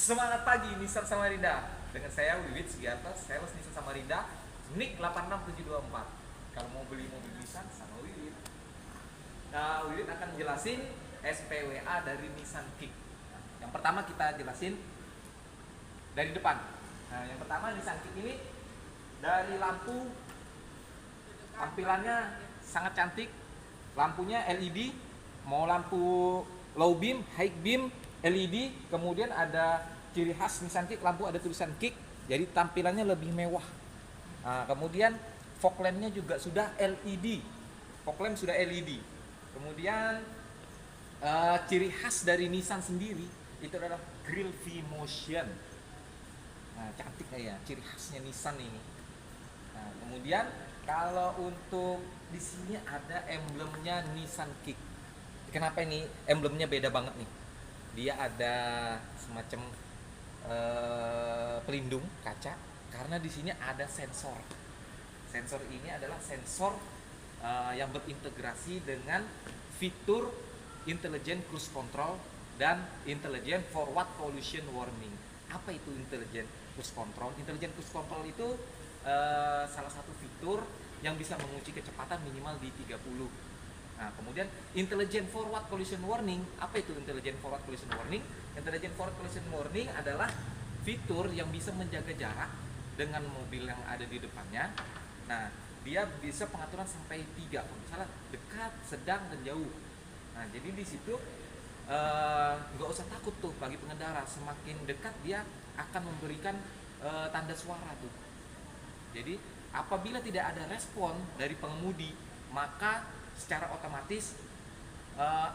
Semangat pagi Nissan Samarinda. Dengan saya Wiwit Sugiarto, sales Nissan Samarinda, NIK 86724. Kalau mau beli mobil Nissan sama Wiwit. Nah, Wiwit akan jelasin SPWA dari Nissan Kick. Nah, yang pertama kita jelasin dari depan. Nah, yang pertama Nissan Kick ini dari lampu tampilannya sangat cantik. Lampunya LED, mau lampu low beam, high beam, LED, kemudian ada ciri khas Nissan Kick, lampu ada tulisan Kick, jadi tampilannya lebih mewah. Nah, kemudian fog lampnya juga sudah LED, fog lamp sudah LED. Kemudian ciri khas dari Nissan sendiri itu adalah grill V-motion. Nah, cantik ya, ciri khasnya Nissan ini. Nah, kemudian kalau untuk di sini ada emblemnya Nissan Kick. Kenapa ini emblemnya beda banget nih? Dia ada semacam pelindung kaca karena di sini ada sensor. Sensor ini adalah sensor yang berintegrasi dengan fitur intelligent cruise control dan intelligent forward collision warning. Apa itu intelligent cruise control? Intelligent cruise control itu salah satu fitur yang bisa menguji kecepatan minimal di 30. Nah, kemudian intelligent forward collision warning. Apa itu intelligent forward collision warning? Intelligent forward collision warning adalah fitur yang bisa menjaga jarak dengan mobil yang ada di depannya. Nah, dia bisa pengaturan sampai 3, misalnya dekat, sedang, dan jauh. Nah, jadi di situ nggak usah takut tuh bagi pengendara. Semakin dekat dia akan memberikan tanda suara tuh. Jadi apabila tidak ada respon dari pengemudi, maka secara otomatis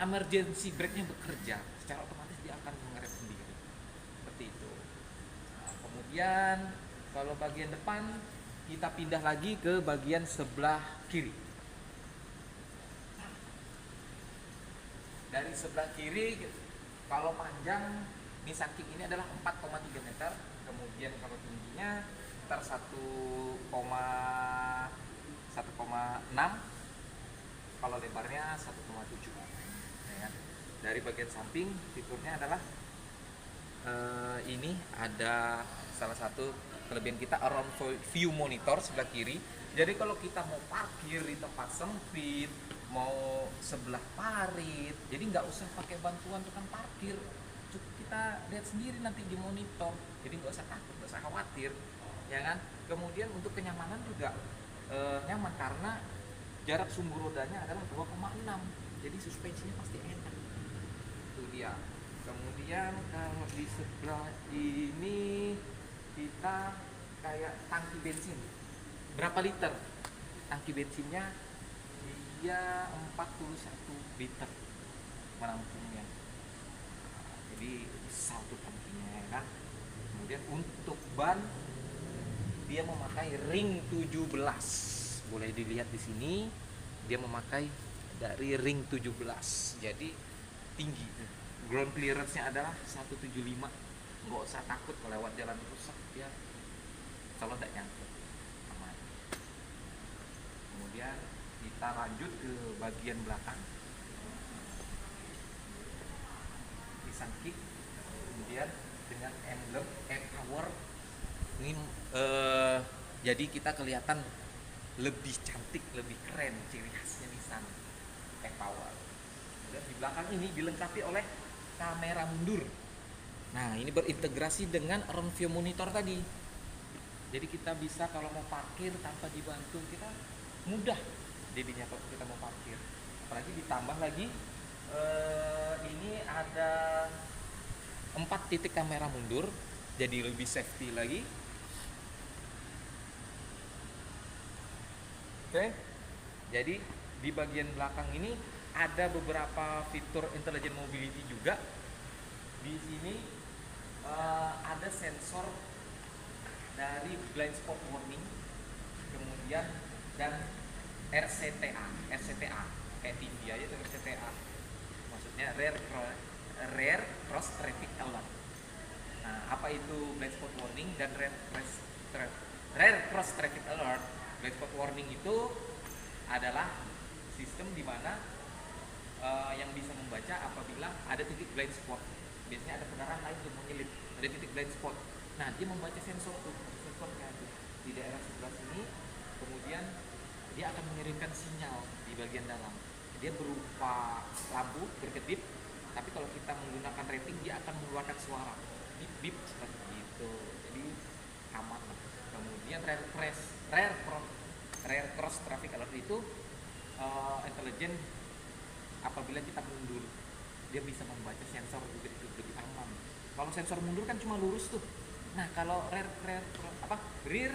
emergency brake-nya bekerja. Secara otomatis dia akan mengerem sendiri. Seperti itu. Nah, kemudian kalau bagian depan kita pindah lagi ke bagian sebelah kiri. Dari sebelah kiri, kalau panjang Nissan Kick ini adalah 4,3 meter. Kemudian kalau tingginya sekitar 1,6, kalau lebarnya 1,7. Ya. Dari bagian samping fiturnya adalah ini ada salah satu kelebihan kita around view monitor sebelah kiri. Jadi kalau kita mau parkir di tempat sempit, mau sebelah parit, jadi nggak usah pakai bantuan tukang parkir, cukup kita lihat sendiri nanti di monitor. Jadi nggak usah takut, nggak usah khawatir, ya kan? Kemudian untuk kenyamanan juga nyaman karena jarak sumbu rodanya adalah 2,6, jadi suspensinya pasti enak. Itu dia. Kemudian kalau di sebelah ini kita kayak tangki bensin. Berapa liter? Tangki bensinnya dia 41 liter menampungnya. Jadi besar tuh tangkinya, ya kan? Kemudian untuk ban dia memakai ring 17. Boleh dilihat di sini dia memakai dari ring 17. Jadi tinggi. Ground clearance-nya adalah 175. Nggak usah takut melewat jalan rusak dia kalau tidak nyangkut, aman. Kemudian kita lanjut ke bagian belakang Nissan Kick, kemudian dengan emblem e-power ini jadi kita kelihatan lebih cantik, lebih keren, ciri khasnya Nissan e-power. Dan di belakang ini dilengkapi oleh kamera mundur. Nah, ini berintegrasi dengan around view monitor tadi. Jadi kita bisa kalau mau parkir tanpa dibantu, kita mudah jadinya kalau kita mau parkir. Apalagi ditambah lagi ini ada 4 titik kamera mundur, jadi lebih safety lagi. Oke. Jadi di bagian belakang ini ada beberapa fitur intelligent mobility juga. Di sini ada sensor dari blind spot warning, kemudian dan RCTA kayak TV aja itu RCTA, maksudnya rare cross traffic alert. Nah, apa itu blind spot warning dan rare cross traffic alert? Blind spot warning itu adalah sistem di mana yang bisa membaca apabila ada titik blind spot. biasanya ada penerangan lain tuh menyelip, ada titik blind spot. Nah dia membaca sensor tuh, sensornya tuh di daerah sebelah sini, kemudian dia akan mengirimkan sinyal di bagian dalam. Dia berupa lampu berkedip, tapi kalau kita menggunakan rating dia akan mengeluarkan suara bip bip seperti itu. Jadi aman lah. Kemudian rear cross traffic alert itu intelijen. Apabila kita mundur, dia bisa membaca sensor juga, itu lebih aman. Kalau sensor mundur kan cuma lurus tuh. Nah kalau rear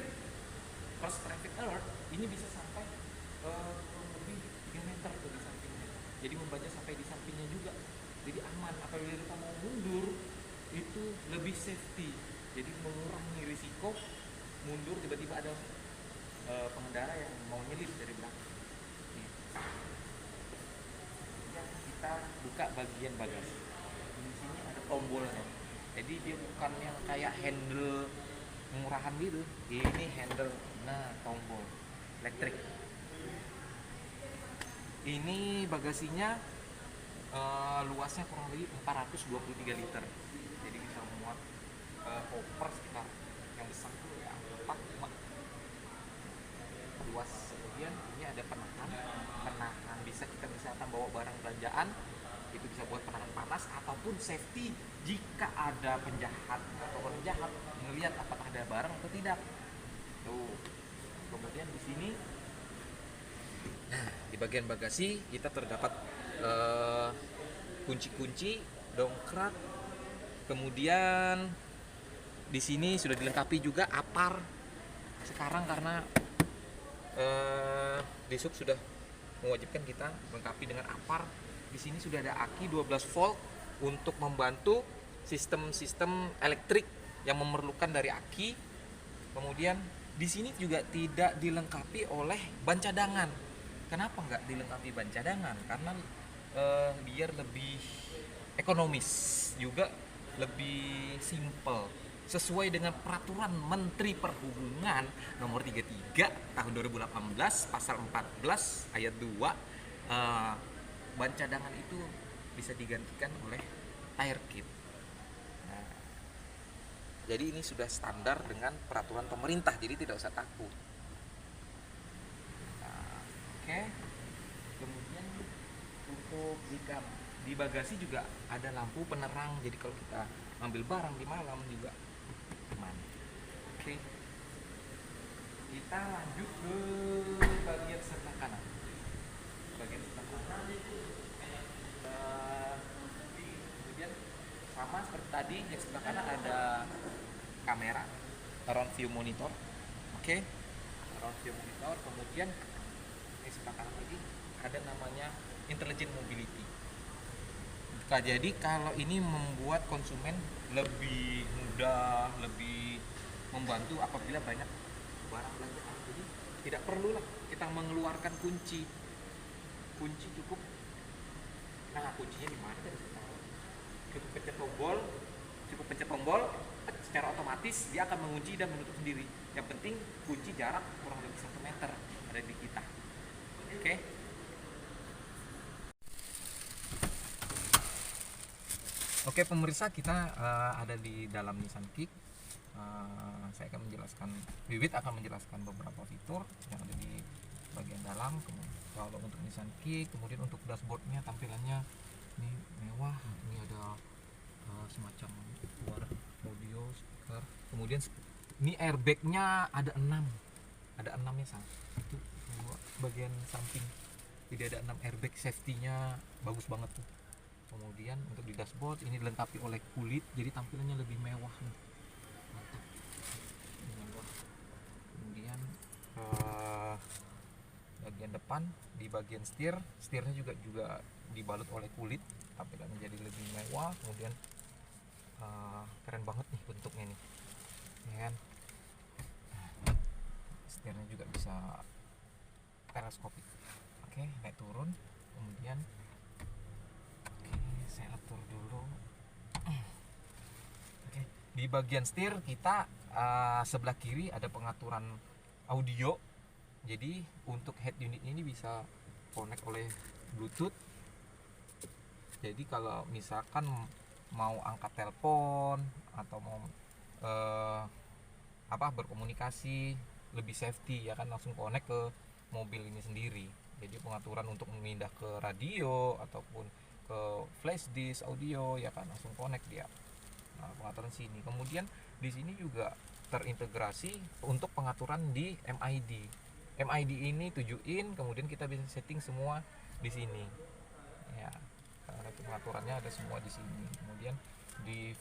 cross traffic alert ini bisa sampai kurang lebih 3 meter tuh di sampingnya. Jadi membaca sampai di sampingnya juga. Jadi aman. Apabila kita mau mundur itu lebih safety. Jadi mengurangi risiko mundur tiba-tiba ada pengendara yang mau nyelip dari belakang. Kita buka bagian bagasi. Di sini ada tombolnya. Jadi dia bukan yang kayak handle murahan gitu. Ini handle, nah tombol elektrik. Ini bagasinya luasnya kurang lebih 423 liter. Jadi bisa muat koper sekitar yang besar tuh ya 4 5 luas. Kemudian ini ada penahan bisa kita misalkan bawa barang belanjaan, itu bisa buat penahan panas ataupun safety jika ada penjahat atau orang jahat melihat apakah ada barang atau tidak. Tuh. Kemudian di sini, nah di bagian bagasi kita terdapat kunci-kunci, dongkrak, kemudian di sini sudah dilengkapi juga apar. Sekarang karena Disub sudah mewajibkan kita melengkapi dengan apar. Di sini sudah ada aki 12 volt untuk membantu sistem-sistem elektrik yang memerlukan dari aki. Kemudian di sini juga tidak dilengkapi oleh ban cadangan. Kenapa nggak dilengkapi ban cadangan? Karena biar lebih ekonomis, juga lebih simple, sesuai dengan peraturan Menteri Perhubungan nomor 33 tahun 2018 pasal 14 ayat 2, ban cadangan itu bisa digantikan oleh tire kit. Nah, jadi ini sudah standar dengan peraturan pemerintah, jadi tidak usah takut. Nah, oke. Kemudian untuk di bagasi juga ada lampu penerang, jadi kalau kita ambil barang di malam juga aman. Oke. Kita lanjut ke bagian sebelah kanan. Bagian sebelah kanan. Kemudian sama seperti tadi, yang sebelah kanan ada kamera, around view monitor. Oke. Around view monitor. Kemudian di sebelah kanan lagi ada namanya intelligent mobility. Jadi kalau ini membuat konsumen lebih mudah, lebih membantu apabila banyak barang belanjaan. Jadi tidak perlulah kita mengeluarkan kunci cukup. Nah kuncinya di mana tadi? Cukup pencet tombol, secara otomatis dia akan mengunci dan menutup sendiri. Yang penting kunci jarak kurang lebih 1 meter ada di kita. Oke. Oke pemirsa, kita ada di dalam Nissan Kick. Saya akan menjelaskan, Wiwit akan menjelaskan beberapa fitur yang ada di bagian dalam. Kalau untuk Nissan Kick, kemudian untuk dashboardnya tampilannya ini mewah. Ini ada semacam luar audio speaker. Kemudian ini airbagnya ada 6 ya sang. Itu bagian samping tidak ada 6 airbag, safety-nya bagus banget tuh. Kemudian untuk di dashboard ini dilengkapi oleh kulit, jadi tampilannya lebih mewah nih. Mantap. Mewah. Kemudian bagian depan di bagian setirnya juga dibalut oleh kulit, tampilannya jadi lebih mewah. Kemudian keren banget nih bentuknya nih. Ya kan? Setirnya juga bisa teleskopik. Oke, naik turun. Kemudian saya atur dulu. Oke, di bagian setir kita sebelah kiri ada pengaturan audio. Jadi untuk head unit ini bisa connect oleh Bluetooth. Jadi kalau misalkan mau angkat telepon atau mau berkomunikasi lebih safety ya kan, langsung connect ke mobil ini sendiri. Jadi pengaturan untuk memindah ke radio ataupun ke flash disk audio ya kan, langsung connect dia. Nah, pengaturan sini. Kemudian di sini juga terintegrasi untuk pengaturan di MID. MID ini 7 in, kemudian kita bisa setting semua di sini. Ya, pengaturannya ada semua di sini. Kemudian di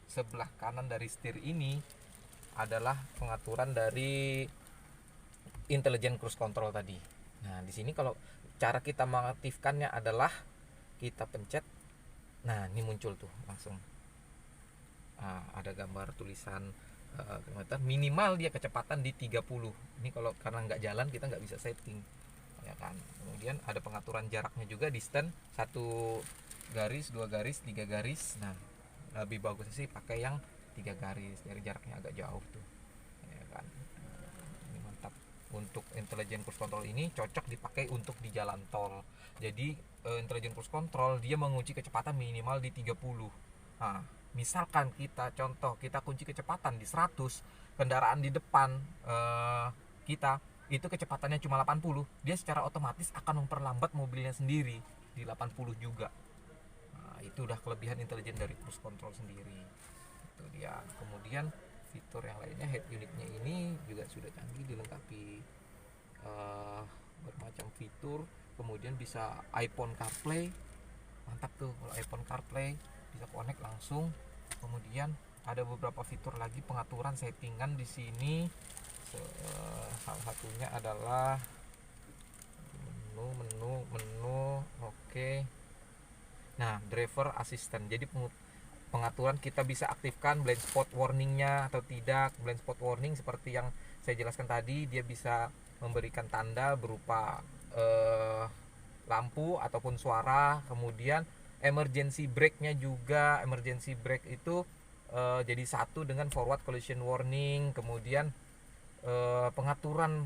sebelah kanan dari setir ini adalah pengaturan dari intelligent cruise control tadi. Nah, di sini kalau cara kita mengaktifkannya adalah kita pencet. Nah, ini muncul tuh langsung. Ada gambar tulisan kilometer, minimal dia kecepatan di 30. Ini kalau karena nggak jalan kita nggak bisa setting ya kan. Kemudian ada pengaturan jaraknya juga, distance 1 garis, 2 garis, 3 garis. Nah, lebih bagus sih pakai yang 3 garis, dari jaraknya agak jauh tuh ya kan. Ini mantap. Untuk intelligent cruise control ini cocok dipakai untuk di jalan tol. Jadi intelligent cruise control dia mengunci kecepatan minimal di 30. Nah, misalkan kita kunci kecepatan di 100, kendaraan di depan kita itu kecepatannya cuma 80, dia secara otomatis akan memperlambat mobilnya sendiri di 80 juga. Nah, itu udah kelebihan intelijen dari cruise control sendiri. Itu dia. Kemudian fitur yang lainnya, head unitnya ini juga sudah canggih, dilengkapi bermacam fitur. Kemudian bisa iPhone CarPlay, mantap tuh kalau iPhone CarPlay bisa connect langsung. Kemudian ada beberapa fitur lagi pengaturan settingan di sini. Salah satunya adalah menu. Oke. Nah, driver assistant. Jadi pengaturan kita bisa aktifkan blind spot warningnya atau tidak. Blind spot warning seperti yang saya jelaskan tadi, dia bisa memberikan tanda berupa lampu ataupun suara. Kemudian emergency brake-nya juga, emergency brake itu jadi satu dengan forward collision warning. Kemudian pengaturan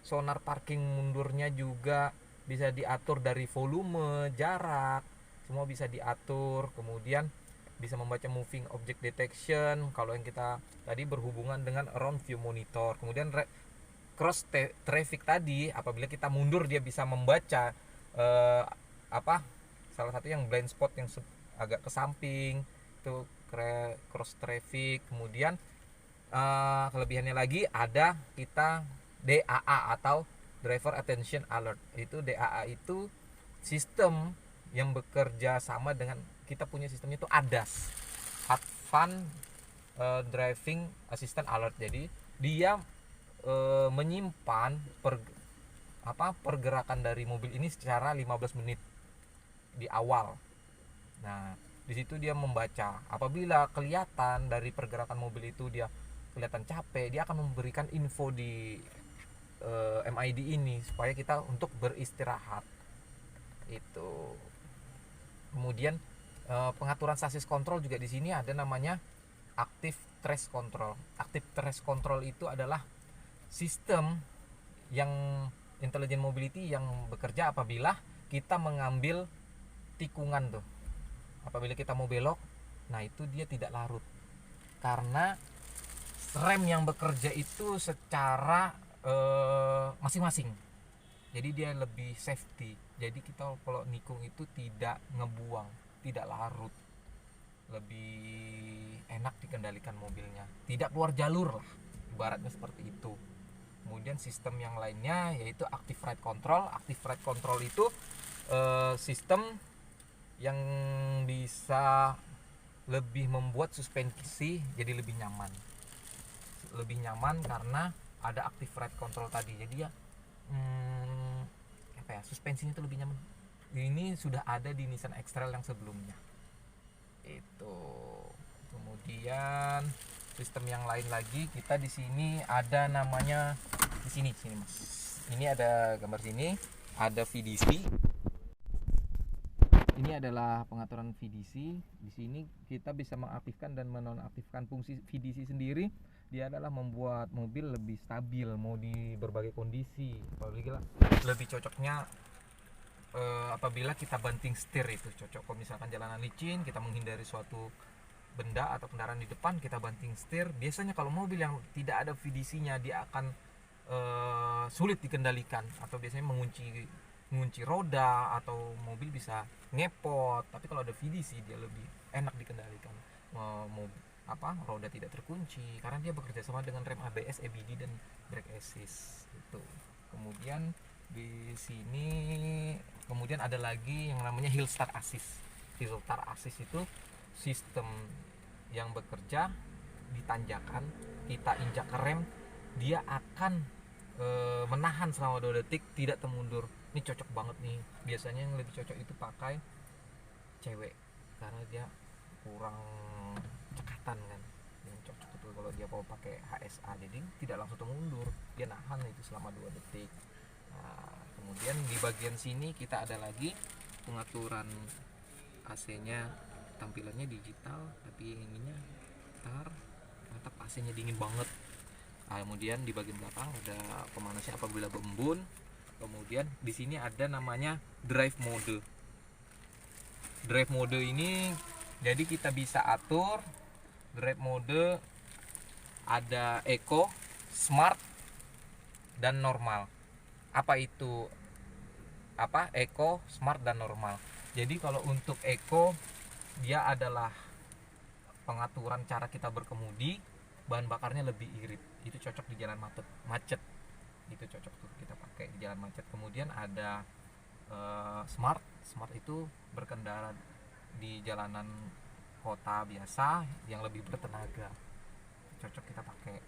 sonar parking mundurnya juga bisa diatur dari volume, jarak, semua bisa diatur. Kemudian bisa membaca moving object detection kalau yang kita tadi berhubungan dengan around view monitor. Kemudian cross traffic tadi, apabila kita mundur dia bisa membaca salah satu yang blind spot yang agak ke samping itu cross traffic. Kemudian kelebihannya lagi ada kita DAA atau driver attention alert. Itu DAA itu sistem yang bekerja sama dengan kita punya sistemnya itu ADAS, Advanced Driving Assistant Alert. Jadi dia menyimpan pergerakan dari mobil ini secara 15 menit di awal. Nah, di situ dia membaca. Apabila kelihatan dari pergerakan mobil itu dia kelihatan capek, dia akan memberikan info di MID ini supaya kita untuk beristirahat. Itu. Kemudian pengaturan sasis kontrol juga di sini ada namanya active trace control. Active trace control itu adalah sistem yang intelligent mobility yang bekerja apabila kita mengambil tikungan tuh. Apabila kita mau belok, nah itu dia tidak larut karena rem yang bekerja itu secara masing-masing. Jadi dia lebih safety. Jadi kita kalau nikung itu tidak ngebuang, tidak larut, lebih enak dikendalikan mobilnya, tidak keluar jalur lah, ibaratnya seperti itu. Kemudian sistem yang lainnya yaitu active ride control. Active ride control itu sistem yang bisa lebih membuat suspensi jadi lebih nyaman karena ada active ride control tadi. Jadi ya suspensinya itu lebih nyaman. Ini sudah ada di Nissan X-Trail yang sebelumnya. Itu. Kemudian sistem yang lain lagi kita di sini ada namanya di sini Mas. Ini ada gambar sini, ada VDC. Ini adalah pengaturan VDC. Di sini kita bisa mengaktifkan dan menonaktifkan fungsi VDC sendiri. Dia adalah membuat mobil lebih stabil mau di berbagai kondisi. Apalagi lebih cocoknya apabila kita banting setir itu cocok. Kalau misalkan jalanan licin, kita menghindari suatu benda atau kendaraan di depan, kita banting setir. Biasanya kalau mobil yang tidak ada VDC-nya, dia akan sulit dikendalikan, atau biasanya mengunci roda, atau mobil bisa ngepot. Tapi kalau ada VDC dia lebih enak dikendalikan. Roda tidak terkunci karena dia bekerja sama dengan rem ABS, EBD dan brake assist itu. Kemudian di sini kemudian ada lagi yang namanya hill start assist. Hill start assist itu sistem yang bekerja di tanjakan, kita injak ke rem, dia akan menahan selama 2 detik, tidak termundur. Ini cocok banget nih. Biasanya yang lebih cocok itu pakai cewek karena dia kurang cekatan kan. Yang cocok itu kalau dia mau pakai HSA, jadi tidak langsung termundur, dia nahan itu selama 2 detik. Nah, kemudian di bagian sini kita ada lagi pengaturan AC-nya, tampilannya digital tapi ininya mantap, AC-nya dingin banget. Nah, kemudian di bagian belakang ada pemanasnya apabila berembun. Kemudian di sini ada namanya drive mode. Drive mode ini jadi kita bisa atur drive mode, ada eco, smart, dan normal. Apa itu? Eco, smart, dan normal. Jadi kalau untuk eco, dia adalah pengaturan cara kita berkemudi, bahan bakarnya lebih irit. Itu cocok di jalan macet. Itu cocok tuh kita pakai di jalan macet. Kemudian ada smart. Smart itu berkendara di jalanan kota biasa yang lebih bertenaga, cocok kita pakai.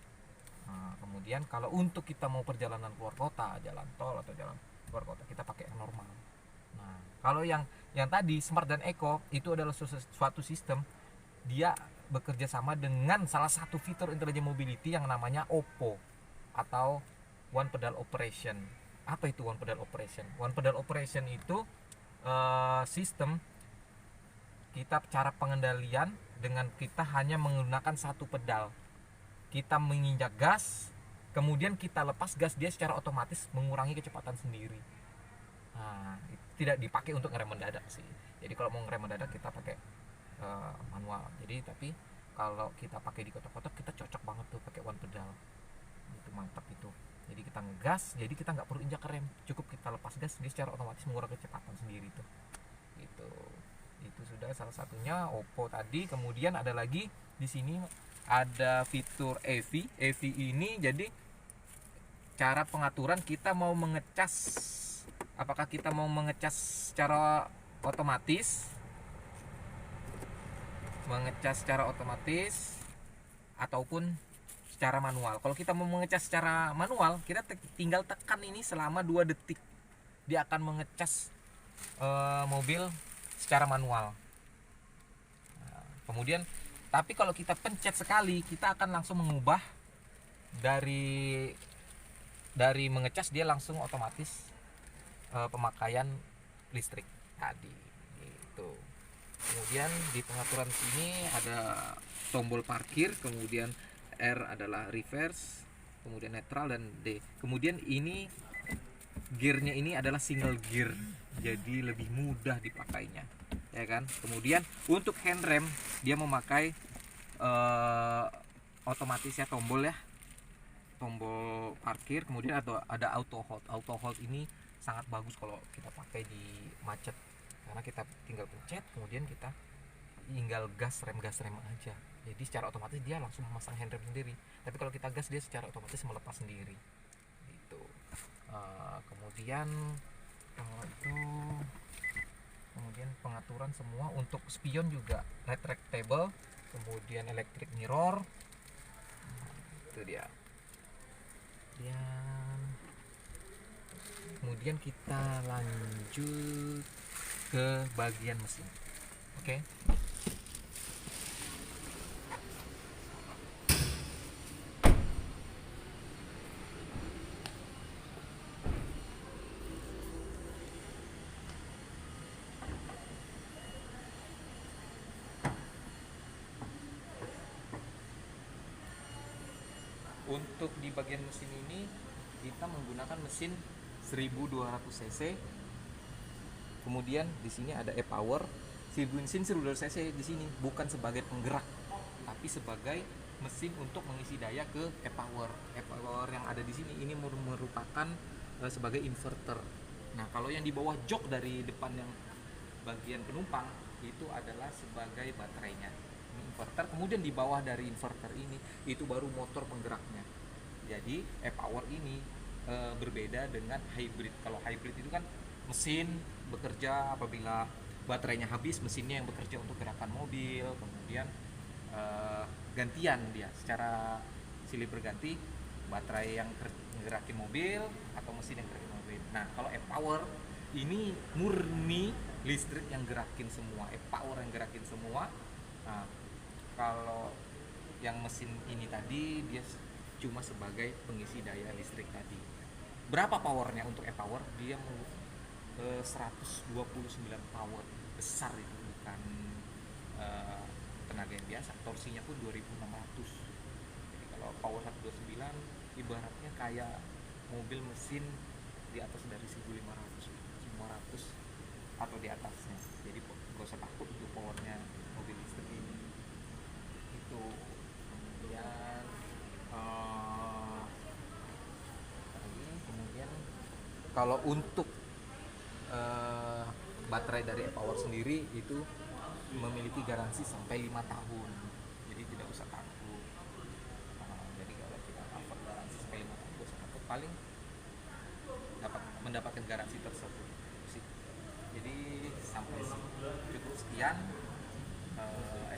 Nah, kemudian kalau untuk kita mau perjalanan keluar kota, jalan tol atau jalan keluar kota, kita pakai yang normal. Nah, kalau yang tadi smart dan eco itu adalah suatu sistem, dia bekerja sama dengan salah satu fitur intelligent mobility yang namanya OPO atau one pedal operation. Apa itu one pedal operation? One pedal operation itu sistem kita, cara pengendalian dengan kita hanya menggunakan satu pedal. Kita menginjak gas, kemudian kita lepas gas, dia secara otomatis mengurangi kecepatan sendiri. Nah, tidak dipakai untuk ngerem mendadak sih. Jadi kalau mau ngerem mendadak kita pakai manual. Jadi tapi kalau kita pakai di kota-kota, kita cocok banget tuh pakai one pedal. Itu mantap itu. Jadi kita ngegas, jadi kita nggak perlu injak rem, cukup kita lepas gas, dia secara otomatis mengurangi kecepatan sendiri tuh. Gitu. Itu sudah salah satunya OPPO tadi. Kemudian ada lagi di sini ada fitur EV. EV ini jadi cara pengaturan kita mau mengecas, apakah kita mau mengecas secara otomatis, ataupun secara manual. Kalau kita mau mengecas secara manual, kita tinggal tekan ini selama 2 detik, dia akan mengecas mobil secara manual. Nah, kemudian tapi kalau kita pencet sekali, kita akan langsung mengubah dari mengecas, dia langsung otomatis pemakaian listrik tadi gitu. Kemudian di pengaturan sini ada tombol parkir, kemudian R adalah reverse, kemudian netral, dan D. Kemudian ini gearnya ini adalah single gear, jadi lebih mudah dipakainya, ya kan. Kemudian untuk handrem dia memakai otomatis ya, tombol parkir. Kemudian ada auto hold. Auto hold ini sangat bagus kalau kita pakai di macet, karena kita tinggal pencet, kemudian kita tinggal gas rem aja. Jadi secara otomatis dia langsung memasang handrem sendiri. Tapi kalau kita gas, dia secara otomatis melepas sendiri. Gitu. Kemudian kemudian pengaturan semua untuk spion juga retractable, kemudian electric mirror. Itu dia. Dan kemudian kita lanjut ke bagian mesin. Oke. Untuk di bagian mesin ini kita menggunakan mesin 1200 cc Kemudian di sini ada e-power. Si bensin saudara cc di sini bukan sebagai penggerak, tapi sebagai mesin untuk mengisi daya ke e-power. E-power yang ada di sini ini merupakan sebagai inverter. Nah, kalau yang di bawah jok dari depan yang bagian penumpang itu adalah sebagai baterainya. Ini inverter. Kemudian di bawah dari inverter ini itu baru motor penggeraknya. Jadi e-power ini berbeda dengan hybrid. Kalau hybrid itu kan mesin bekerja apabila baterainya habis, mesinnya yang bekerja untuk gerakan mobil, kemudian gantian dia secara silih berganti, baterai yang gerakin mobil atau mesin yang gerakin mobil. Nah, kalau e-power ini murni listrik yang gerakin semua, e-power yang gerakin semua. Nah, kalau yang mesin ini tadi dia cuma sebagai pengisi daya listrik tadi. Berapa powernya untuk e-power? Dia 129 power, besar itu, bukan tenaga yang biasa. Torsinya pun 2600. Jadi kalau power 129 ibaratnya kayak mobil mesin di atas dari 1500 atau di atasnya. Jadi gak usah takut untuk powernya mobil listrik ini. Itu kemudian kalau untuk baterai dari e-power sendiri itu memiliki garansi sampai 5 tahun, jadi tidak usah takut. Jadi kalau kita cover garansi sampai 5 tahun, usah takut, paling mendapatkan garansi tersebut sih. Jadi sampai cukup sekian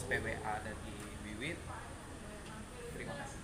SPWA dari Wiwit. Terima kasih.